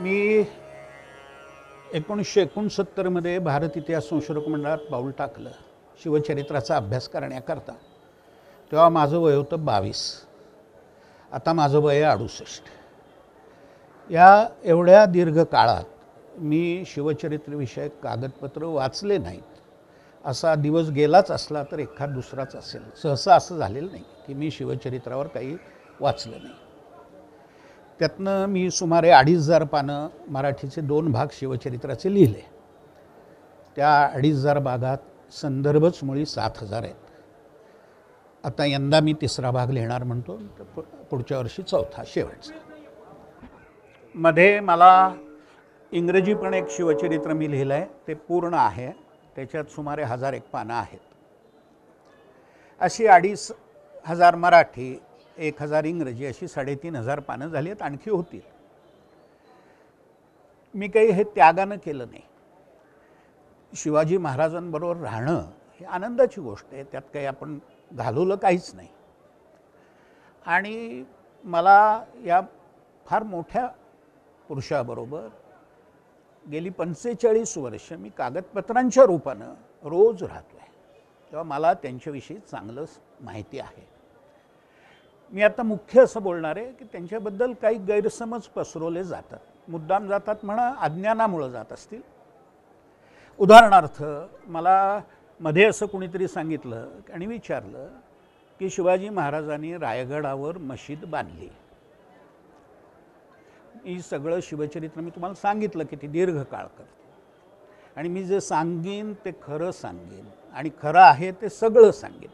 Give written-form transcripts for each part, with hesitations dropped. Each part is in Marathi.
मी 1969 मध्ये भारत इतिहास संशोधक मंडळात पाऊल टाकलं शिवचरित्राचा अभ्यास करण्याकरता. तेव्हा माझं वय होतं 22. आता माझं वय 68. या एवढ्या दीर्घ काळात मी शिवचरित्रविषयक कागदपत्र वाचले नाहीत. असा दिवस गेलाच असला तर एखाद दुसराच असेल. सहसा असं झालेलं नाही की मी शिवचरित्रावर काही वाचलं नाही. त्यातनं मी सुमारे 2500 पानं मराठीचे 2 भाग शिवचरित्राचे लिहिले. त्या 2500 भागात संदर्भच मुळी 7000 आहेत. आता यंदा मी 3रा भाग लिहिणार म्हणतो, पुढच्या वर्षी 4था शेवटचा. मध्ये मला इंग्रजी पण एक शिवचरित्र मी लिहिलं आहे, ते पूर्ण आहे. त्याच्यात सुमारे 1001 पानं आहेत. अशी 2500 मराठी, 1000 इंग्रजी, अशी 3500 पानं झाली आहेत. आणखी होतील. मी काही हे त्यागानं केलं नाही. शिवाजी महाराजांबरोबर राहणं ही आनंदाची गोष्ट आहे, त्यात काही आपण घालवलं काहीच नाही. आणि मला या फार मोठ्या पुरुषाबरोबर गेली 45 वर्ष मी कागदपत्रांच्या रूपानं रोज राहतो आहे. तेव्हा मला त्यांच्याविषयी चांगलं माहिती आहे. मी आता मुख्य असं बोलणार आहे की त्यांच्याबद्दल काही गैरसमज पसरवले जातात. मुद्दाम जातात म्हणा, अज्ञानामुळं जात असतील. उदाहरणार्थ, मला मध्ये असं कुणीतरी सांगितलं आणि विचारलं की शिवाजी महाराजांनी रायगडावर मशीद बांधली. ही सगळं शिवचरित्र मी तुम्हाला सांगितलं की ते दीर्घकाळ करतो आणि मी जे सांगेन ते खरं सांगेन आणि खरं आहे ते सगळं सांगेन.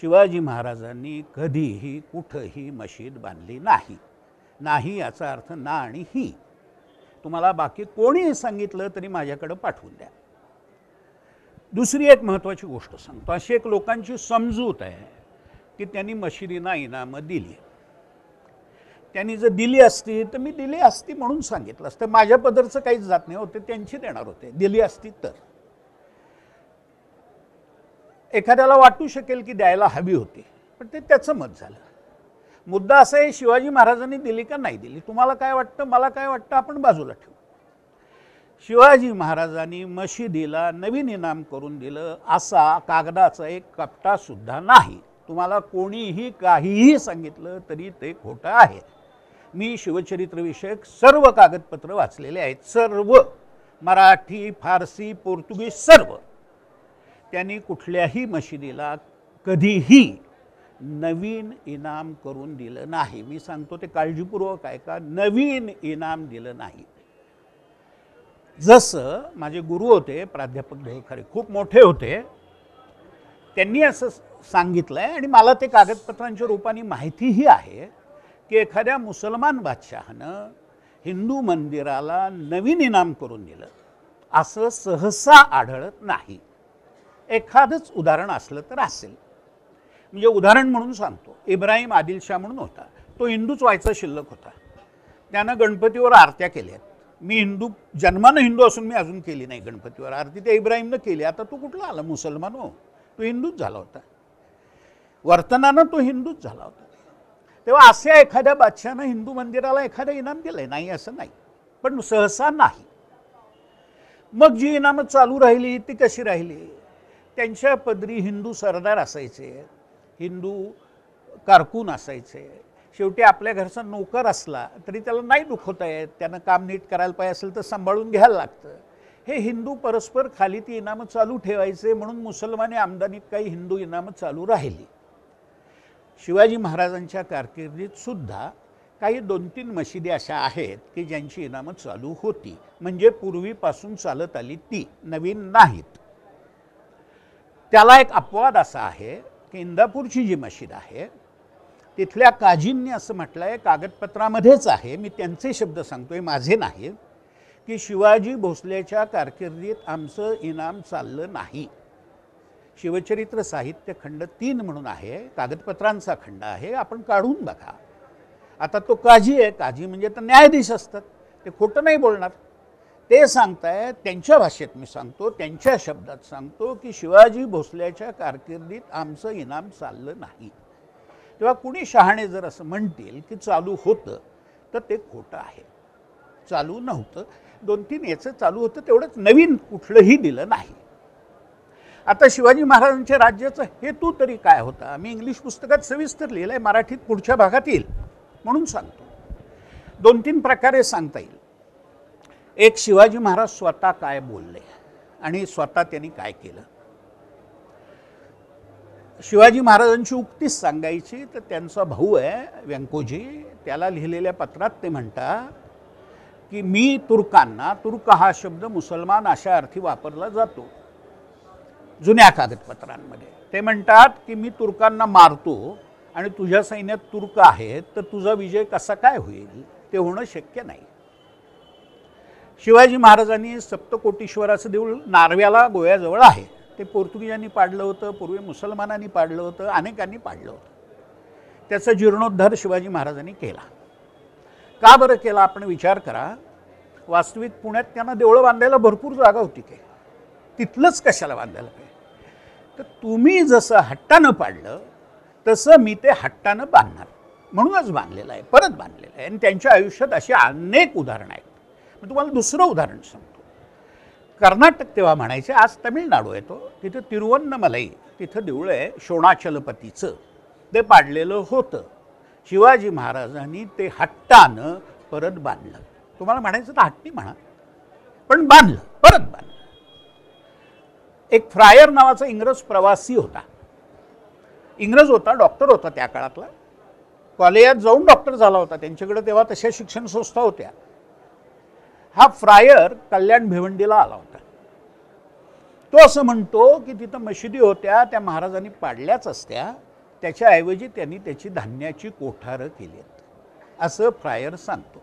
शिवाजी महाराजांनी कधीही कुठंही मशीद बांधली नाही. नाही याचा अर्थ ना आणि ही. तुम्हाला बाकी कोणीही सांगितलं तरी माझ्याकडं पाठवून द्या. दुसरी एक महत्त्वाची गोष्ट सांगतो. अशी एक लोकांची समजूत आहे की त्यांनी मशिदींना इनामं दिली. त्यांनी जर दिली असती तर मी दिली असती म्हणून सांगितलं असतं. माझ्या पदरचं काहीच जात नाही होते, त्यांची देणार होते. दिली असती तर एखाद्याला वाटू शकेल की द्यायला हवी होती, पण ते त्याचं मत झालं. मुद्दा असा आहे, शिवाजी महाराजांनी दिली का नाही दिली, तुम्हाला काय वाटतं, मला काय वाटतं, आपण बाजूला ठेवू. शिवाजी महाराजांनी मशिदीला नवीन इनाम करून दिलं असा कागदाचा एक कपटा सुद्धा नाही. तुम्हाला कोणीही काहीही सांगितलं तरी ते खोटं आहे. मी शिवचरित्रविषयक सर्व कागदपत्र वाचलेले आहेत, सर्व. मराठी, फारसी, पोर्तुगीज, सर्व. त्यांनी कुठल्याही मशिदीला कधीही नवीन इनाम करून दिलं नाही. मी सांगतो ते काळजीपूर्वक आहे का, नवीन इनाम दिलं नाही. जसं माझे गुरु होते प्राध्यापक ढोलखरे, खूप मोठे होते, त्यांनी असं सांगितलं आहे आणि मला ते कागदपत्रांच्या रूपाने माहितीही आहे की एखाद्या मुसलमान बादशहानं हिंदू मंदिराला नवीन इनाम करून दिलं असं सहसा आढळत नाही. एखादंच उदाहरण असलं तर असेल. म्हणजे उदाहरण म्हणून सांगतो, इब्राहिम आदिलशाह म्हणून होता, तो हिंदूच व्हायचा शिल्लक होता. त्यानं गणपतीवर आरत्या केल्यात. मी हिंदू, जन्मानं हिंदू असून मी अजून केली नाही गणपतीवर आरती, त्या इब्राहिमनं केली. आता तो कुठला आला मुसलमान? हो, तो हिंदूच झाला होता. वर्तनानं तो हिंदूच झाला होता. तेव्हा अशा एखाद्या बादशहानं हिंदू मंदिराला एखादं इनाम दिलंय, नाही असं नाही, पण सहसा नाही. मग जी इनामं चालू राहिली ती कशी राहिली? त्यांच्या पदरी हिंदू सरदार असायचे, हिंदू कारकून असायचे. शेवटी आपल्या घरचा नोकर असला तरी त्याला नाही दुखवता येत, त्यानं काम नीट करायला पाहिजे असेल तर सांभाळून घ्यायला लागतं. हे हिंदू परस्पर खाली ती इनामं चालू ठेवायचे, म्हणून मुसलमानी आमदानीत काही हिंदू इनामं चालू राहिली. शिवाजी महाराजांच्या कारकिर्दीत सुद्धा काही 2-3 मशिदी अशा आहेत की ज्यांची इनामं चालू होती, म्हणजे पूर्वीपासून चालत आली ती, नवीन नाहीत. त्याला एक अपवाद असा आहे की इंदापूरची जी मशीद आहे तिथल्या काजींनी असं म्हटलं आहे, कागदपत्रामध्येच आहे, मी त्यांचे शब्द सांगतोय, माझे नाहीत, की शिवाजी भोसलेच्या कारकिर्दीत आमचं इनाम चाललं नाही. शिवचरित्र साहित्य खंड 3 म्हणून आहे, कागदपत्रांचा खंड आहे, आपण काढून बघा. आता तो काजी आहे, काजी म्हणजे तर न्यायाधीश असतात, ते खोटं नाही बोलणार. ते सांगतायत, त्यांच्या भाषेत मी सांगतो, त्यांच्या शब्दात सांगतो की शिवाजी भोसलेच्या कारकिर्दीत आमचं इनाम चाललं नाही. तेव्हा कुणी शहाणे जर असं म्हणतील की चालू होतं तर ते खोटं आहे. चालू नव्हतं. 2-3 याचं चालू होतं, तेवढंच नवीन कुठलंही दिलं नाही. आता शिवाजी महाराजांच्या राज्याचा हेतू तरी काय होता? मी इंग्लिश पुस्तकात सविस्तर लिहिलं आहे, मराठीत पुढच्या भागात येईल म्हणून सांगतो. 2-3 प्रकारे सांगता येईल. एक, शिवाजी महाराज स्वतः काय बोलले आणि स्वतः त्यांनी काय केलं. शिवाजी महाराजांची उक्तीच सांगायची तर त्यांचा भाऊ आहे व्यंकोजी, त्याला लिहिलेल्या पत्रात ते म्हणतात की मी तुर्कांना, तुर्क हा शब्द मुसलमान अशा अर्थी वापरला जातो जुन्या कागदपत्रांमध्ये, ते म्हणतात की मी तुर्कांना मारतो आणि तुझ्या सैन्यात तुर्क आहेत तर तुझा विजय कसा काय होईल, ते होणं शक्य नाही. शिवाजी महाराजांनी सप्तकोटीश्वराचं देऊळ नार्व्याला गोव्याजवळ आहे, ते पोर्तुगीजांनी पाडलं होतं, पूर्वी मुसलमानांनी पाडलं होतं, अनेकांनी पाडलं होतं. त्याचा जीर्णोद्धार शिवाजी महाराजांनी केला. का बरं केला आपण विचार करा. वास्तविक पुण्यात त्यांना देवळं बांधायला भरपूर जागा होती, काय तिथलंच कशाला बांधायला पाहिजे. तर तुम्ही जसं हट्टानं पाडलं तसं मी ते हट्टानं बांधणार म्हणूनच बांधलेलं आहे, परत बांधलेलं आहे. आणि त्यांच्या आयुष्यात अशी अनेक उदाहरणं आहेत. मी तुम्हाला दुसरं उदाहरण सांगतो. कर्नाटक तेव्हा म्हणायचे, आज तमिळनाडू आहे तो, तिथं तिरुवन्नमलाई तिथं देऊळ आहे शोणाचलपतीचं, ते पाडलेलं होतं. शिवाजी महाराजांनी ते हट्टानं परत बांधलं. तुम्हाला म्हणायचं तर हट्टी म्हणा, पण बांधलं, परत बांधलं. एक फ्रायर नावाचा इंग्रज प्रवासी होता, इंग्रज होता, डॉक्टर होता त्या काळातला, कॉलेजात जाऊन डॉक्टर झाला होता. त्यांच्याकडे तेव्हा तशा शिक्षण संस्था होत्या. हा फ्रायर कल्याण भिवंडीला आला होता. तो असं म्हणतो की तिथं मशिदी होत्या, त्या महाराजांनी पाडल्याच असत्या, त्याच्याऐवजी त्यांनी त्याची धान्याची कोठारं केली आहेत, असं फ्रायर सांगतो.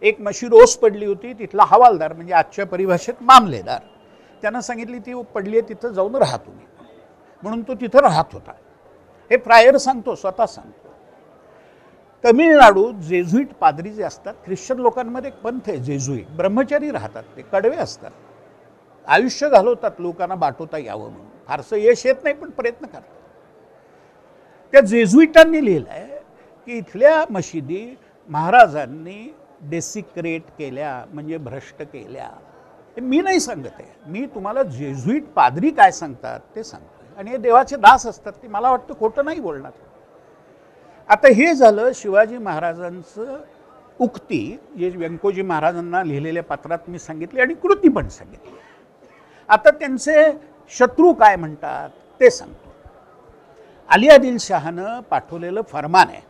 एक मशीद ओस पडली होती, तिथला हवालदार म्हणजे आजच्या परिभाषेत मामलेदार, त्यानं सांगितली ती पडली आहे तिथं जाऊन राहा तुम्ही, म्हणून तो तिथं राहत होता. हे फ्रायर सांगतो, स्वतः सांगतो. तमिळनाडू जेजुईट पादरी जे असतात, ख्रिश्चन लोकांमध्ये एक पंथ आहे जेजुईट, ब्रह्मचारी राहतात, ते कडवे असतात, आयुष्य घालवतात लोकांना बाटवता यावं म्हणून, फारसं यश येत नाही पण प्रयत्न करतात. त्या जेजुईटांनी लिहिलं आहे की इथल्या मशिदी महाराजांनी डेसिक्रेट केल्या, म्हणजे भ्रष्ट केल्या. हे मी नाही सांगत आहे, मी तुम्हाला जेजुईट पादरी काय सांगतात ते सांगतो. आणि हे देवाचे दास असतात, ते मला वाटतं खोटं नाही बोलणार. आता हे झालं शिवाजी महाराजांचं उक्ती, जे व्यंकोजी महाराजांना लिहिलेल्या पत्रात मी सांगितली आणि कृती पण सांगितली. आता त्यांचे शत्रू काय म्हणतात ते सांगतो. अली आदिलशहानं पाठवलेलं फरमान आहे,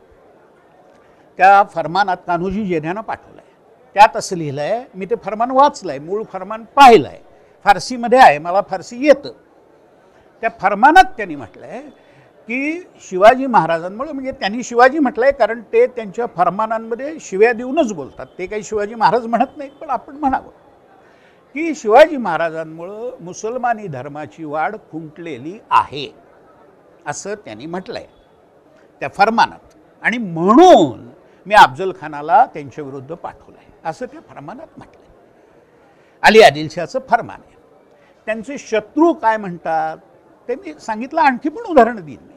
त्या फरमानात कान्होजी जेण्यानं पाठवलं आहे. त्यात असं लिहिलं आहे, मी ते फरमान वाचलं आहे, मूळ फरमान पाहिलं आहे, फारसीमध्ये आहे, मला फारसी येतं. त्या फरमानात त्यांनी म्हटलं आहे की शिवाजी महाराजांमुळे, म्हणजे त्यांनी शिवाजी म्हटलं आहे कारण ते त्यांच्या फरमानांमध्ये शिव्या देऊनच बोलतात, ते काही शिवाजी महाराज म्हणत नाहीत, पण आपण म्हणावं की शिवाजी महाराजांमुळं मुसलमानी धर्माची वाढ खुंटलेली आहे, असं त्यांनी म्हटलं आहे त्या फरमानात. आणि म्हणून मी अफजल खानाला त्यांच्या विरुद्ध पाठवलं आहे, असं त्या फरमानात म्हटलं आहे. अली आदिलशहाचं फरमान आहे. त्यांचे शत्रू काय म्हणतात ते मी सांगितलं, आणखी पण उदाहरणं देईन मी.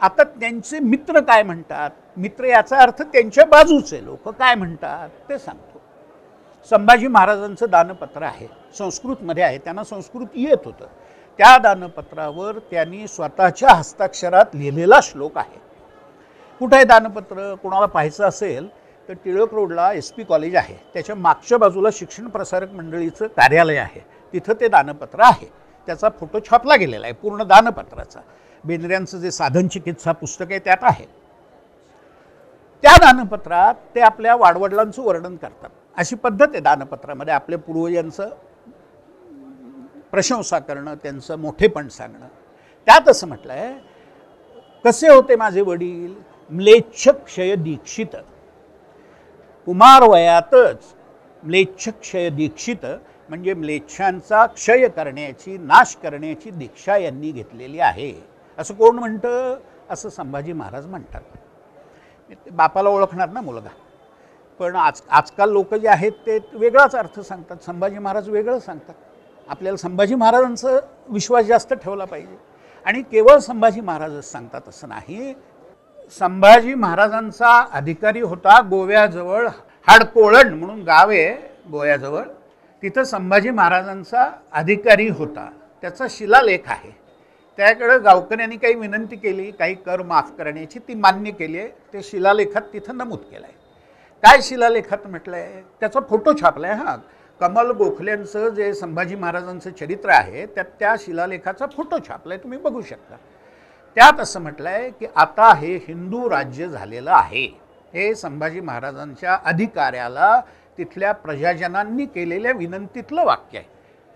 आता त्यांचे मित्र काय म्हणतात, मित्र याचा अर्थ त्यांच्या बाजूचे लोक काय म्हणतात ते सांगतो. संभाजी महाराजांचं दानपत्र आहे, संस्कृतमध्ये आहे, त्यांना संस्कृत येत होतं. त्या दानपत्रावर त्यांनी स्वतःच्या हस्ताक्षरात लिहिलेला श्लोक आहे. कुठं आहे दानपत्र, कोणाला पाहायचं असेल तर टिळक रोडला SP कॉलेज आहे, त्याच्या मागच्या बाजूला शिक्षण प्रसारक मंडळीचं कार्यालय आहे, तिथं ते दानपत्र आहे. त्याचा फोटो छापला गेलेला आहे पूर्ण दानपत्राचा. बेंद्र्यांचं जे साधन चिकित्सा पुस्तक आहे त्यात आहे. त्या दानपत्रात ते आपल्या वाडवडिलांचं वर्णन करतात. अशी पद्धत आहे दानपत्रामध्ये, आपल्या पूर्वजांचं प्रशंसा करणं, त्यांचं मोठेपण सांगणं. त्यात असं म्हटलं आहे, कसे होते माझे वडील, म्लेच्छक्षय दीक्षित, कुमार वयातच म्लेच्छक्षय दीक्षित, म्हणजे म्लेच्छांचा क्षय करण्याची, नाश करण्याची दीक्षा यांनी घेतलेली आहे. असं कोण म्हणतं, असं संभाजी महाराज म्हणतात. बापाला ओळखणार ना मुलगा, पण आजकाल लोक जे आहेत ते वेगळाच अर्थ सांगतात, संभाजी महाराज वेगळं सांगतात. आपल्याला संभाजी महाराजांचा विश्वास जास्त ठेवला पाहिजे. आणि केवळ संभाजी महाराजच सांगतात असं नाही. संभाजी महाराजांचा अधिकारी होता गोव्याजवळ हाडकोळण म्हणून गाव आहे गोव्याजवळ, तिथं संभाजी महाराजांचा अधिकारी होता, त्याचा शिलालेख आहे. त्याकडे गावकऱ्यांनी काही विनंती केली काही कर माफ करण्याची, ती मान्य केली आहे. ते शिलालेखात तिथं नमूद केलं आहे. काय शिलालेखात म्हटलं आहे, त्याचा फोटो छापला आहे. हां, कमल गोखल्यांचं जे संभाजी महाराजांचं चरित्र आहे त्यात त्या शिलालेखाचा फोटो छापला आहे, तुम्ही बघू शकता. त्यात असं म्हटलं आहे की आता हे हिंदू राज्य झालेलं आहे. हे संभाजी महाराजांच्या अधिकाऱ्याला तिथल्या प्रजाजनांनी केलेल्या विनंतीतलं वाक्य आहे,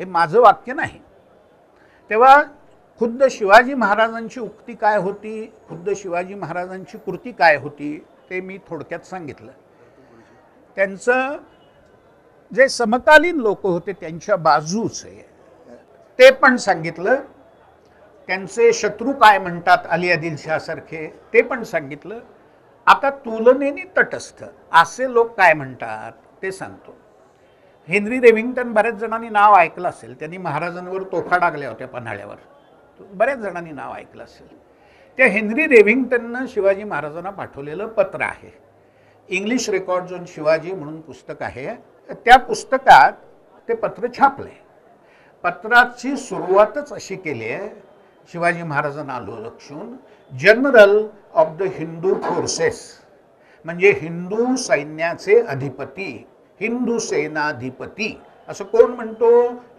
हे माझं वाक्य नाही. तेव्हा खुद्द शिवाजी महाराजांची उक्ती काय होती, खुद्द शिवाजी महाराजांची कृती काय होती, ते मी थोडक्यात सांगितलं. त्यांचं जे समकालीन लोक होते त्यांच्या बाजूचे ते पण सांगितलं. त्यांचे शत्रू काय म्हणतात अली आदिलशाह सारखे, ते पण सांगितलं. आता तुलनेने तटस्थ असे लोक काय म्हणतात ते सांगतो. हेनरी रेव्हिंग्टन, बऱ्याच जणांनी नाव ऐकलं असेल, त्यांनी महाराजांवर तोफा डागल्या होत्या पन्हाळ्यावर, बऱ्याच जणांनी नाव ऐकलं असेल. त्या हेनरी रेव्हिंग्टननं शिवाजी महाराजांना पाठवलेलं पत्र आहे. इंग्लिश रेकॉर्ड्स ऑन शिवाजी म्हणून पुस्तक आहे. त्या पुस्तकात ते पत्र छापले. पत्राची सुरुवातच अशी केली आहे, शिवाजी महाराजांना लक्षून general of the Hindu forces, म्हणजे हिंदू सैन्याचे अधिपती, हिंदू सेनाधिपती असं कोण म्हणतो,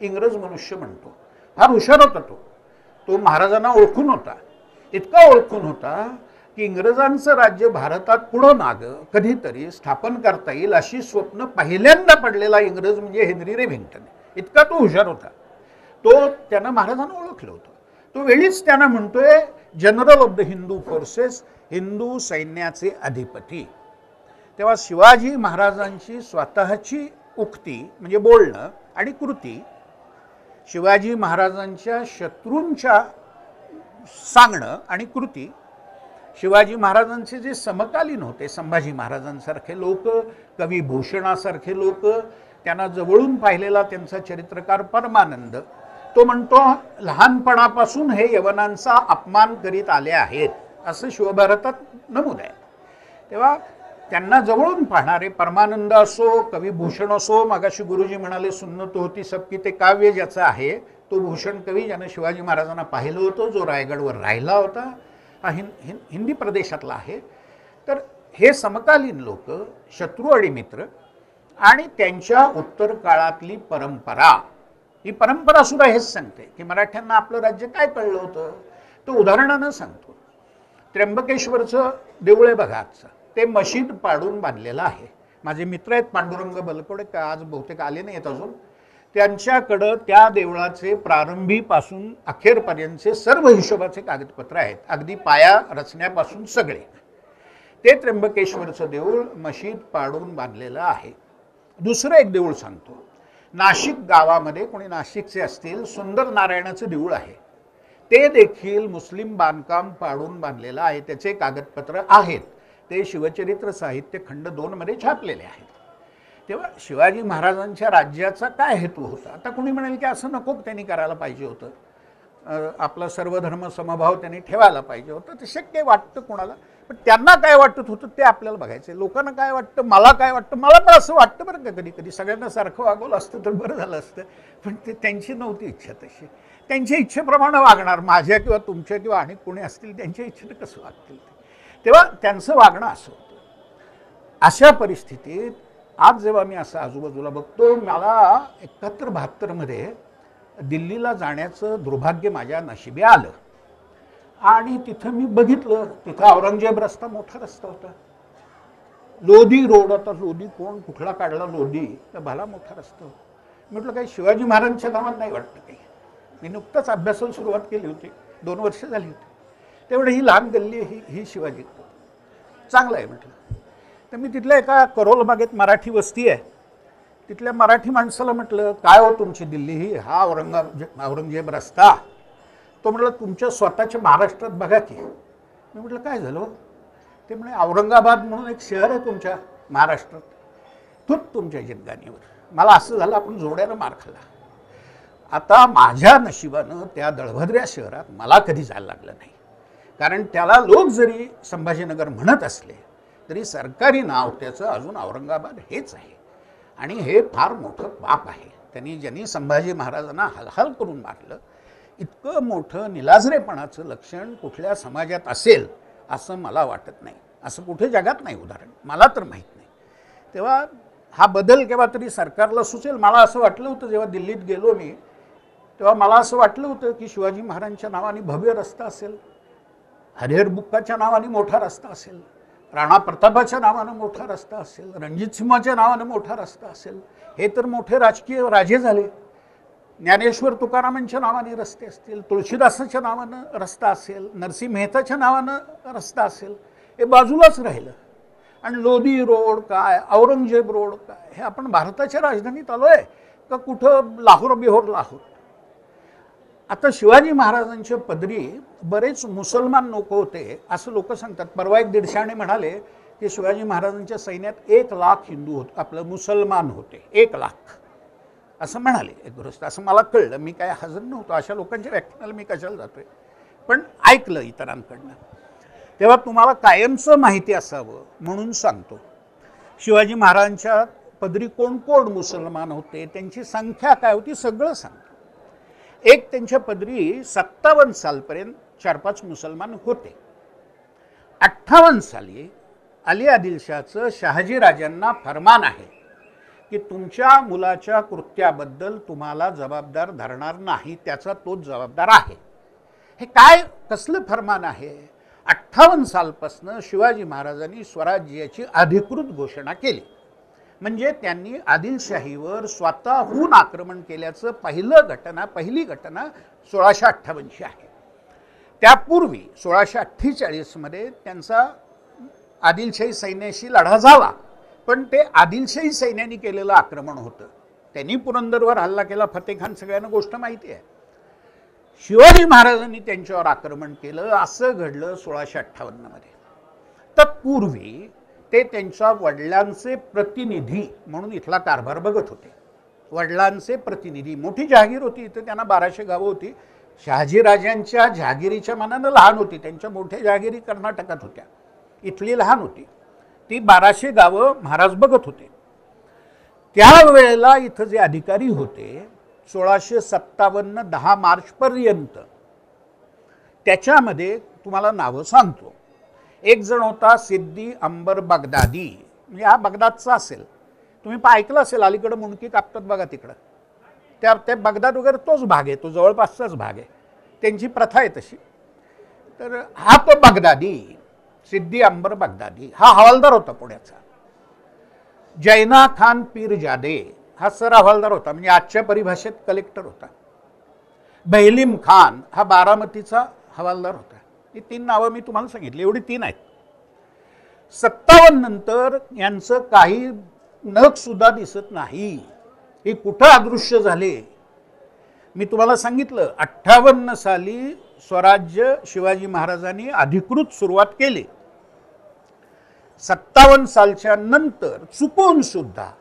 इंग्रज मनुष्य म्हणतो. फार हुशार होता तो महाराजांना ओळखून होता. इतका ओळखून होता की इंग्रजांचं राज्य भारतात पुढं मागं कधीतरी स्थापन करता येईल अशी स्वप्न पहिल्यांदा पडलेला इंग्रज म्हणजे हेनरी रेव्हिंग्टन. इतका तो हुशार होता. तो त्यानं महाराजांना ओळखलं होतं. तो वेळीच त्यांना म्हणतोय general of the Hindu forces, Hindu सैन्याचे अधिपती. तेव्हा शिवाजी महाराजांची स्वतःची उक्ती म्हणजे बोलणं आणि कृती, शिवाजी महाराजांच्या शत्रूंच्या सांगणं आणि कृती, शिवाजी महाराजांचे जे समकालीन होते संभाजी महाराजांसारखे लोक, कवी भूषणासारखे लोक, त्यांना जवळून पाहिलेला त्यांचा चरित्रकार परमानंद, तो म्हणतो लहानपणापासून हे यवनांचा अपमान करीत आले आहेत असं शिवभारतात नमूद आहे. तेव्हा त्यांना जवळून पाहणारे परमानंद असो, कवी भूषण असो, मागाशी गुरुजी म्हणाले सुन्नत होती सबकी, ते काव्य ज्याचं आहे तो भूषण कवी ज्यानं शिवाजी महाराजांना पाहिलं होतं, जो रायगडवर राहिला होता, हा हिंदी प्रदेशातला आहे. तर हे समकालीन लोक, शत्रू आणि मित्र, आणि त्यांच्या उत्तर काळातली परंपरा, ही परंपरा सुद्धा हेच सांगते की मराठ्यांना आपलं राज्य काय कळलं होतं. तो उदाहरणानं सांगतो. त्र्यंबकेश्वरचं देऊळ आहे बघा आजचं, ते मशीद पाडून बांधलेलं आहे. माझे मित्र आहेत पांडुरंग बलकोडे, का आज बहुतेक आले नाहीत अजून, त्यांच्याकडं त्या देवळाचे प्रारंभीपासून अखेरपर्यंतचे सर्व हिशोबाचे कागदपत्र आहेत, अगदी पाया रचण्यापासून सगळे. ते त्र्यंबकेश्वरचं देऊळ मशीद पाडून बांधलेलं आहे. दुसरं एक देऊळ सांगतो. नाशिक गावामध्ये, कोणी नाशिकचे असतील, सुंदर नारायणाचं देऊळ आहे. ते देखील मुस्लिम बांधकाम पाडून बांधलेलं आहे. त्याचे कागदपत्र आहेत. ते शिवचरित्र साहित्य खंड 2 मध्ये छापलेले आहेत. तेव्हा शिवाजी महाराजांच्या राज्याचा काय हेतू होता. आता कोणी म्हणेल की असं नको त्यांनी करायला पाहिजे होतं, आपला सर्वधर्म समभाव त्यांनी ठेवायला पाहिजे होतं. ते शक्य वाटतं कोणाला, पण त्यांना काय वाटत होतं ते आपल्याला बघायचं. लोकांना काय वाटतं, मला काय वाटतं, मला पण असं वाटतं बरं का कधी कधी, सगळ्यांना सारखं वागवलं असतं तर बरं झालं असतं, पण ते त्यांची नव्हती इच्छा तशी. त्यांच्या इच्छेप्रमाणे वागणार, माझ्या किंवा तुमच्या किंवा आणि कोणी असतील त्यांच्या इच्छेनं कसं वागतील ते. तेव्हा त्यांचं वागणं असं होतं. अशा परिस्थितीत आज जेव्हा मी असं आजूबाजूला बघतो, मला 71-72 मध्ये दिल्लीला जाण्याचं दुर्भाग्य माझ्या नशिबी आलं. आणि तिथं मी बघितलं, तिथं औरंगजेब रस्ता, मोठा रस्ता होता, लोधी रोड. आता लोधी कोण कुठला काढला, लोधी तर भला मोठा रस्ता होता. म्हटलं काही शिवाजी महाराजांच्या नावात नाही वाटतं काही. मी नुकताच अभ्यासाला सुरुवात केली होती, 2 वर्ष झाली होती. तेवढं ही लहान गल्ली ही शिवाजी चांगलं आहे म्हटलं. तर मी तिथल्या एका करोलबागेत मराठी वस्ती आहे, तिथल्या मराठी माणसाला म्हटलं काय हो तुमची दिल्ली ही, हा औरंगजेब रस्ता. तो म्हटलं तुमच्या स्वतःच्या महाराष्ट्रात बघा की. मी म्हटलं काय झालं. ते म्हणे औरंगाबाद म्हणून एक शहर आहे तुमच्या महाराष्ट्रात, तूच तुमच्या जिंदगानीवर. मला असं झालं आपण जोड्यानं मार खाल्ला. आता माझ्या नशिबानं त्या दळभद्र्या शहरात मला कधी जायला लागलं नाही, कारण त्याला लोक जरी संभाजीनगर म्हणत असले तरी सरकारी नाव त्याचं अजून औरंगाबाद हेच आहे. आणि हे फार मोठं पाप आहे. ज्यांनी संभाजी महाराजांना हलहल करून मारलं, इतकं मोठं निलाजरेपणाचं लक्षण कुठल्या समाजात असेल असं मला वाटत नाही. असं कुठे जगात नाही उदाहरण, मला तर माहीत नाही. तेव्हा हा बदल केव्हा तरी सरकारला सुचेल. मला असं वाटलं होतं जेव्हा दिल्लीत गेलो मी, तेव्हा मला असं वाटलं होतं की शिवाजी महाराजांच्या नावाने भव्य रस्ता असेल, हरिहर बुक्काच्या नावाने मोठा रस्ता असेल, राणा प्रतापाच्या नावानं मोठा रस्ता असेल, रणजितसिंहाच्या नावानं मोठा रस्ता असेल. हे तर मोठे राजकीय राजे झाले. ज्ञानेश्वर तुकारामांच्या नावाने रस्ते असतील, तुळशीदासाच्या नावानं रस्ता असेल, नरसिंह मेहताच्या नावानं रस्ता असेल. हे बाजूलाच राहिलं. आणि लोधी रोड काय, औरंगजेब रोड काय, हे आपण भारताच्या राजधानीत आलो आहे का कुठं लाहोर बिहोर लाहोर. आता शिवाजी महाराजांच्या पदरी बरेच मुसलमान लोक होते असं लोक सांगतात. परवा एक दीडशाने म्हणाले की शिवाजी महाराजांच्या सैन्यात 1,00,000 हिंदू होते, आपलं मुसलमान होते 1,00,000 असं म्हणाले एक गृहस्थ. असं मला कळलं, मी काय हजर नव्हतो, अशा लोकांच्या व्याख्यानाला मी कशाला जातोय, पण ऐकलं इतरांकडनं. तेव्हा तुम्हाला कायमचं माहिती असावं म्हणून सांगतो. शिवाजी महाराजांच्या पदरी कोण कोण मुसलमान होते, त्यांची संख्या काय होती, सगळं सांगतो. एक, त्यांच्या पदरी 57 सालपर्यंत 4-5 मुसलमान होते. 58 साली अली आदिलशाहचं शहाजी राजांना फरमान आहे की तुमच्या मुलाच्या कृत्याबद्दल तुम्हाला जबाबदार धरणार नाही, त्याचा तोच जबाबदार आहे. हे काय कसलं फरमान आहे? 58 सालपासून शिवाजी महाराजांनी स्वराज्याची अधिकृत घोषणा केली. म्हणजे त्यांनी आदिलशाहीवर स्वतःहून आक्रमण केल्याचं पहिली घटना 1658 आहे. त्यापूर्वी 1648 मध्ये त्यांचा आदिलशाही सैन्याशी लढा झाला, पण ते आदिलशाही सैन्याने केलेलं आक्रमण होतं. त्यांनी पुरंदरवर हल्ला केला, फतेखान सगळ्यांना गोष्ट माहिती आहे. शिवाजी महाराजांनी त्यांच्यावर आक्रमण केलं असं घडलं 1658 मध्ये. तत्पूर्वी ते त्यांच्या वडिलांचे प्रतिनिधी म्हणून इथला कारभार बघत होते. वडिलांचे प्रतिनिधी, मोठी जहागीर होती इथं, त्यांना 1200 गावं होती. शहाजीराजांच्या जहागिरीच्या मानानं लहान होती, त्यांच्या मोठ्या जहागिरी कर्नाटकात होत्या, इथली लहान होती. ती 1200 गावं महाराज बघत होते. त्यावेळेला इथं जे अधिकारी होते 1657 10 मार्च पर्यंत, त्याच्यामध्ये तुम्हाला नावं सांगतो. एक जण होता सिद्दी अंबर बगदादी, म्हणजे हा बगदादचा असेल, तुम्ही ऐकलं असेल, अलीकडं मुंडकी कापतात बघा तिकडं, त्या बगदाद वगैरे तोच भाग आहे, तो जवळपासचाच भाग आहे, त्यांची प्रथा आहे तशी. तर हा तो बगदादी, सिद्दी अंबर बगदादी, हा हवालदार होता पुण्याचा. जैना खान पीरजादे हा सर हवालदार होता, म्हणजे आजच्या परिभाषेत कलेक्टर होता. बहलीम खान हा बारामतीचा हवालदार होता. ही 3 नावं मी तुम्हाला सांगितली, एवढी 3 आहेत. 57 नंतर यांचं काही नख सुद्धा दिसत नाही. हे कुठं अदृश्य झाले? मी तुम्हाला सांगितलं 58 साली स्वराज्य शिवाजी महाराजांनी अधिकृत सुरुवात केली. 57 सालच्या नंतर चुकून सुद्धा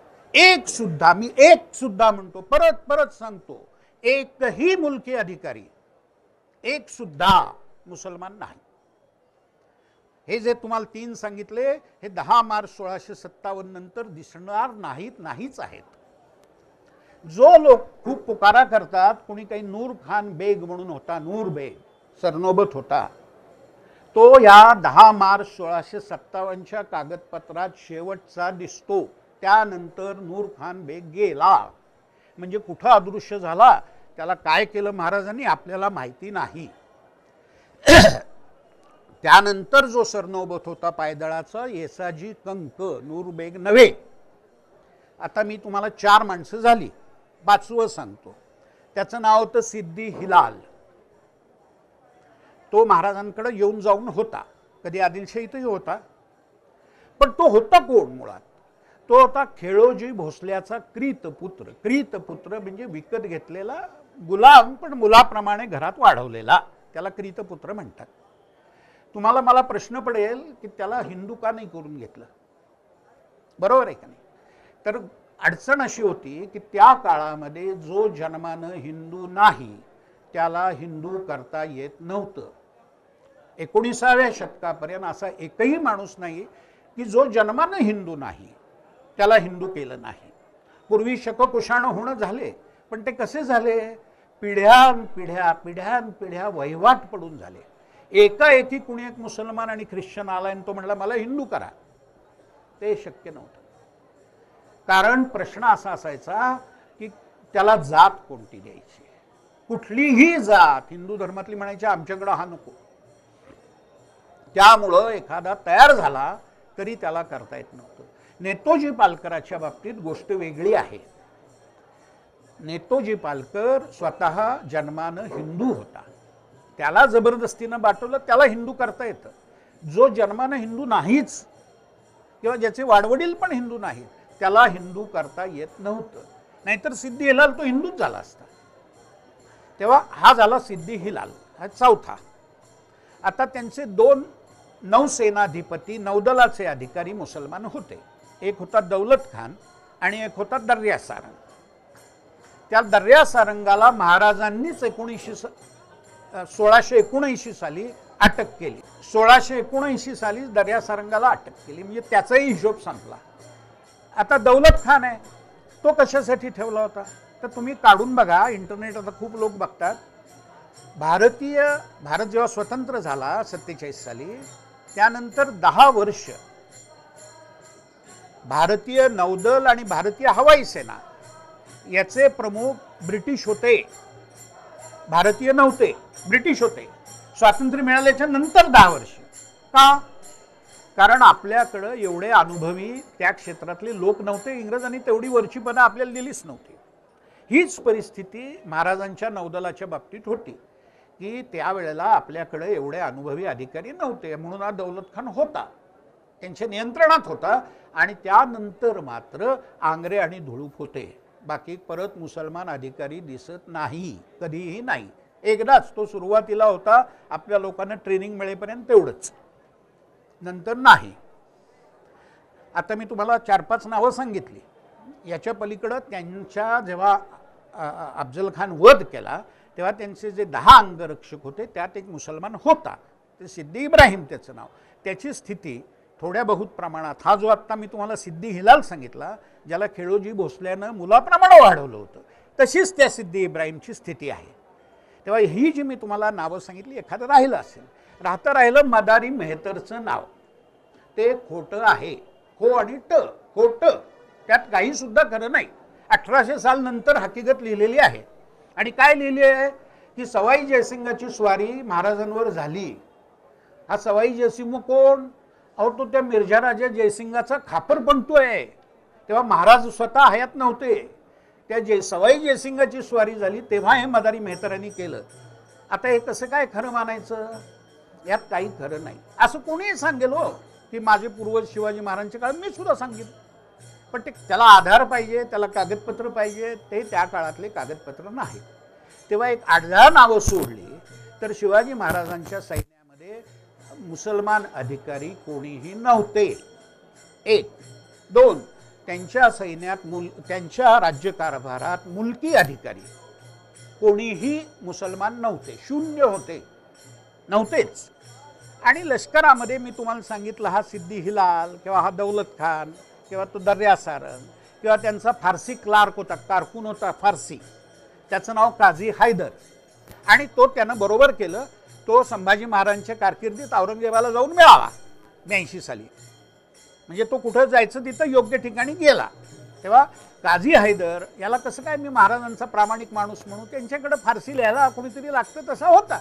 मी एक सुद्धा म्हणतो, परत सांगतो, एकही मुलकी अधिकारी एक सुद्धा मुसलमान नाही. हे जे तुम्हाला 3 सांगितले हे 10 मार्च 1657 नंतर दिसणार नाहीच आहेत. जो लोक खूप पुकारा करतात, कोणी काही नूर खान बेग म्हणून होता, नूर बेग सरनोबत होता, तो या 10 मार्च 1657च्या कागदपत्रात शेवटचा दिसतो. त्यानंतर नूर खान बेग गेला, म्हणजे कुठं अदृश्य झाला, त्याला काय केलं महाराजांनी आपल्याला माहिती नाही. त्यानंतर जो सरनोबत होता पायदळाचा, येसाजी कंक, नूर बेग नव्हे. आता मी तुम्हाला 4 माणसं झाली, 5वं सांगतो. त्याचं नाव होतं सिद्दी हिलाल. तो महाराजांकडे येऊन जाऊन होता, कधी आदिलशाहीतही होता. पण तो होता कोण मुळात? तो होता खेळोजी भोसल्याचा क्रीतपुत्र म्हणजे विकत घेतलेला गुलाम, पण मुलाप्रमाणे घरात वाढवलेला, त्याला क्रीतपुत्र म्हणतात. तुम्हाला मला प्रश्न पडेल की त्याला हिंदू का नाही करून घेतलं, बरोबर आहे का नाही? तर अडचण अशी होती की त्या काळामध्ये जो जन्मानं हिंदू नाही त्याला हिंदू करता येत नव्हतं. 19व्या शतकापर्यंत असा एकही माणूस नाही की जो जन्मानं हिंदू नाही त्याला हिंदू केलं नाही. पूर्वी शककुशाण होणं झाले, पण ते कसे झाले? पिढ्यानपिढ्या पिढ्यानपिढ्या वहिवाट पडून झाले. एकाएकी कुणी एक मुसलमान आणि ख्रिश्चन आला आणि तो म्हणला मला हिंदू करा, ते शक्य नव्हतं. कारण प्रश्न असा असायचा की त्याला जात कोणती द्यायची. कुठलीही जात हिंदू धर्मातली म्हणायची आमच्याकडं हा नको. त्यामुळं एखादा तयार झाला तरी त्याला करता येत नव्हतं. नेतोजी पालकराच्या बाबतीत गोष्ट वेगळी आहे. नेतोजी पालकर स्वतः जन्मानं हिंदू होता, त्याला जबरदस्तीनं बाटवलं, त्याला हिंदू करता येतं. जो जन्मानं हिंदू नाहीच किंवा ज्याचे वाडवडील पण हिंदू नाहीत त्याला हिंदू करता येत नव्हतं. नाहीतर सिद्दी हिलाल तो हिंदूच झाला असता. तेव्हा हा झाला सिद्दी हिलाल, हा चौथा. आता त्यांचे दोन नौसेनाधिपती नौदलाचे अधिकारी मुसलमान होते. एक होता दौलत खान आणि एक होता दर्या सारंग. त्या दर्या सारंगाला महाराजांनीच 1679 साली अटक केली. 1679 साली दर्या सारंगाला अटक केली, म्हणजे त्याचाही हिशोब संपला. आता दौलत खान आहे, तो कशासाठी ठेवला होता तर तुम्ही काढून बघा, इंटरनेट आता खूप लोक बघतात. भारत जेव्हा स्वतंत्र झाला 47 साली, त्यानंतर 10 वर्ष भारतीय नौदल आणि भारतीय हवाई सेना याचे प्रमुख ब्रिटिश होते, भारतीय नव्हते, ब्रिटिश होते. स्वातंत्र्य मिळाल्याच्या नंतर 10 वर्ष. का? कारण आपल्याकडं एवढे अनुभवी त्या क्षेत्रातले लोक नव्हते. इंग्रजांनी तेवढी वरची पदं आपल्याला दिलीच नव्हती. हीच परिस्थिती महाराजांच्या नौदलाच्या बाबतीत होती की त्यावेळेला आपल्याकडे एवढे अनुभवी अधिकारी नव्हते. म्हणून हा दौलत खान होता, त्यांच्या नियंत्रणात होता. आणि त्यानंतर मात्र आंग्रे आणि धुळूप होते. बाकी परत मुसलमान अधिकारी दिसत नाही, कधीही नाही. एकदाच तो सुरुवातीला होता, आपल्या लोकांना ट्रेनिंग मिळेपर्यंत तेवढंच, नंतर नाही. आता मी तुम्हाला 4-5 नावं सांगितली. याच्या पलीकडं त्यांच्या जेव्हा अफजल खान वध केला तेव्हा त्यांचे जे 10 अंगरक्षक होते त्यात एक मुसलमान होता, ते सिद्दी इब्राहिम त्याचं नाव. त्याची स्थिती थोड्या बहुत प्रमाणात, हा जो आत्ता मी तुम्हाला सिद्दी हिलाल सांगितला ज्याला खेळोजी भोसल्यानं मुलाप्रमाणे वाढवलं होतं, तशीच त्या सिद्दी इब्राहिमची स्थिती आहे. तेव्हा ही जी मी तुम्हाला नावं सांगितली एखादं राहिलं असेल. राहिलं मदारी मेहतरचं नाव, ते खोटं आहे. हो आणि खोटं, त्यात काही सुद्धा खरं नाही. 1800 साल नंतर हकीकत लिहिलेली आहे. आणि काय लिहिली आहे की सवाई जयसिंगाची स्वारी महाराजांवर झाली. हा सवाई जयसिंग कोण? अहो तो त्या मिर्झा राजा जयसिंगाचा खापर बनतोय. तेव्हा महाराज स्वतः हयात नव्हते. त्या सवाई जयसिंगाची स्वारी झाली तेव्हा हे मदारी मेहतरांनी केलं. आता हे कसं काय खरं मानायचं? यात काही खरं नाही. असं कोणीही सांगेल हो की माझे पूर्वज शिवाजी महाराजांच्या काळात, मी सुद्धा सांगेन. पण ते त्याला आधार पाहिजे, त्याला कागदपत्र पाहिजे. ते त्या काळातले कागदपत्र नाही. तेव्हा एक 8-10 नावं सोडली तर शिवाजी महाराजांच्या सैन्यामध्ये मुसलमान अधिकारी कोणीही नव्हते. 1. 2. त्यांच्या सैन्यात त्यांच्या राज्यकारभारात मुलकी अधिकारी कोणीही मुसलमान नव्हते, शून्य होते, नव्हतेच. आणि लष्करामध्ये मी तुम्हाला सांगितलं, हा सिद्दी हिलाल किंवा हा दौलत खान किंवा तो दर्या सारंग किंवा त्यांचा फारसी क्लार्क होता, कारकून होता फारसी, त्याचं नाव काझी हैदर. आणि तो त्यानं बरोबर केलं. तो संभाजी महाराजांच्या कारकिर्दीत औरंगजेबाला जाऊन मिळाला 82 साली. म्हणजे तो कुठं जायचं तिथं योग्य ठिकाणी गेला. तेव्हा काझी हैदर याला कसं काय, मी महाराजांचा प्रामाणिक माणूस म्हणून त्यांच्याकडे फारसी लिहायला कोणीतरी लागतं तसा होता.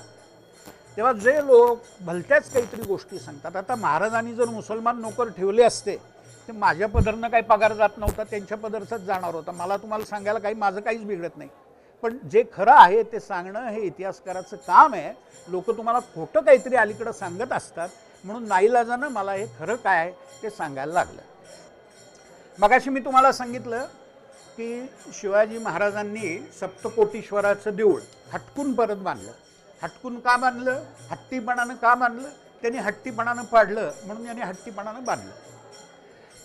तेव्हा जे लोक भलत्याच काहीतरी गोष्टी सांगतात. आता महाराजांनी जर मुसलमान नोकर ठेवले असते ते माझ्या पदरनं काही पगार जात नव्हता, त्यांच्या पदरचाच जाणार होता. मला तुम्हाला सांगायला काही, माझं काहीच बिघडत नाही. पण जे खरं आहे ते सांगणं हे इतिहासकाराचं काम आहे. लोक तुम्हाला खोटं काहीतरी अलीकडं सांगत असतात, म्हणून नाईलाजानं मला हे खरं काय आहे ते सांगायला लागलं. मगाशी मी तुम्हाला सांगितलं की शिवाजी महाराजांनी सप्तकोटीश्वराचं देऊळ हटकून परत बांधलं. हटकून का बांधलं? हट्टीपणानं का बांधलं? त्यांनी हट्टीपणानं पाडलं म्हणून यांनी हट्टीपणानं बांधलं.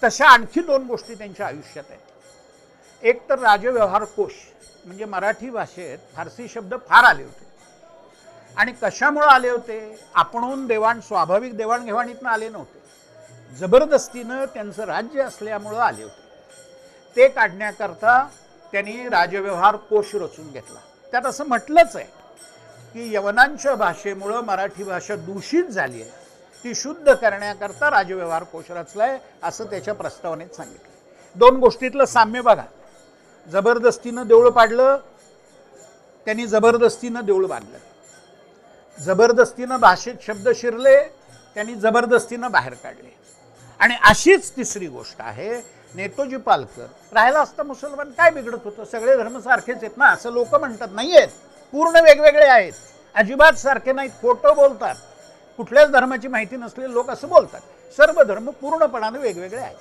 तशा आणखी 2 गोष्टी त्यांच्या आयुष्यात आहेत. एक तर राजव्यवहार कोश, म्हणजे मराठी भाषेत फारसी शब्द फार आले होते. आणि कशामुळे आले होते? आपणहून स्वाभाविक देवाणघेवाणीतनं आले नव्हते. जबरदस्तीनं त्यांचं राज्य असल्यामुळं आले होते. ते काढण्याकरता त्यांनी राजव्यवहार कोश रचून घेतला. त्यात असं म्हटलंच आहे की यवनांच्या भाषेमुळं मराठी भाषा दूषित झाली आहे, ती शुद्ध करण्याकरता राजव्यवहार कोश रचलाय असं त्याच्या प्रस्तावनेत सांगितलं. दोन गोष्टीतलं साम्य बघा. जबरदस्तीनं देऊळ पाडलं, त्यांनी जबरदस्तीनं देऊळ बांधलं. जबरदस्तीनं भाषेत शब्द शिरले, त्यांनी जबरदस्तीनं बाहेर काढले. आणि अशीच तिसरी गोष्ट आहे, नेतोजी पालकर राहायला असता मुसलमान काय बिघडत होतं? सगळे धर्म सारखेच आहेत ना असं लोक म्हणतात. नाही आहेत, पूर्ण वेगवेगळे आहेत, अजिबात सारखे नाहीत, खोटं बोलतात. कुठल्याच धर्माची माहिती नसलेले लोक असं बोलतात. सर्व धर्म पूर्णपणाने वेगवेगळे आहेत.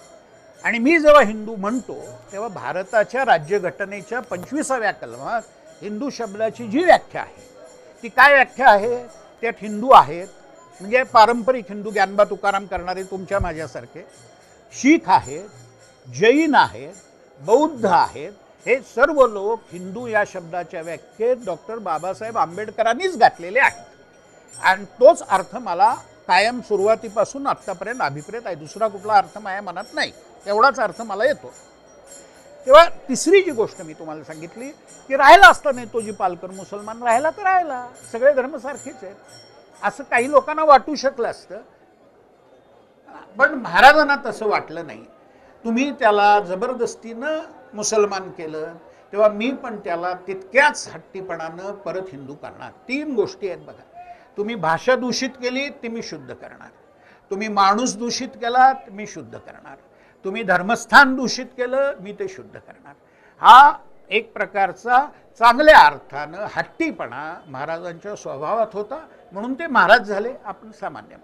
आणि मी जेव्हा हिंदू म्हणतो तेव्हा भारताच्या राज्यघटनेच्या 25व्या कलमात हिंदू शब्दाची जी व्याख्या आहे ती काय व्याख्या आहे? त्यात हिंदू आहेत म्हणजे पारंपरिक हिंदू, ज्ञानबा तुकाराम करणारे तुमच्या माझ्यासारखे, शीख आहेत, जैन आहेत, बौद्ध आहेत. हे सर्व लोक हिंदू या शब्दाच्या व्याख्येत डॉक्टर बाबासाहेब आंबेडकरांनीच घातलेले आहेत. आणि तोच अर्थ मला कायम सुरुवातीपासून आत्तापर्यंत अभिप्रेत आहे. दुसरा कुठला अर्थ माझ्या मनात नाही, एवढाच अर्थ मला येतो. तेव्हा तिसरी जी गोष्ट मी तुम्हाला सांगितली की राहायला असता नेतोजी पालकर मुसलमान, राहायला तर राहायला, सगळे धर्म सारखेच आहेत असं काही लोकांना वाटू शकलं असतं. पण महाराजांना तसं वाटलं नाही. तुम्ही त्याला जबरदस्तीनं मुसलमान केलं, तेव्हा मी पण त्याला तितक्याच हट्टीपणानं परत हिंदू करणार. तीन गोष्टी आहेत बघा. तुम्ही भाषा दूषित केली ती मी शुद्ध करणार, तुम्ही माणूस दूषित केला मी शुद्ध करणार, तुम्ही धर्मस्थान दूषित केलं मी ते शुद्ध करणार. हा एक प्रकारचा चांगल्या अर्थानं हट्टीपणा महाराजांच्या स्वभावात होता, म्हणून ते महाराज झाले, आपण सामान्य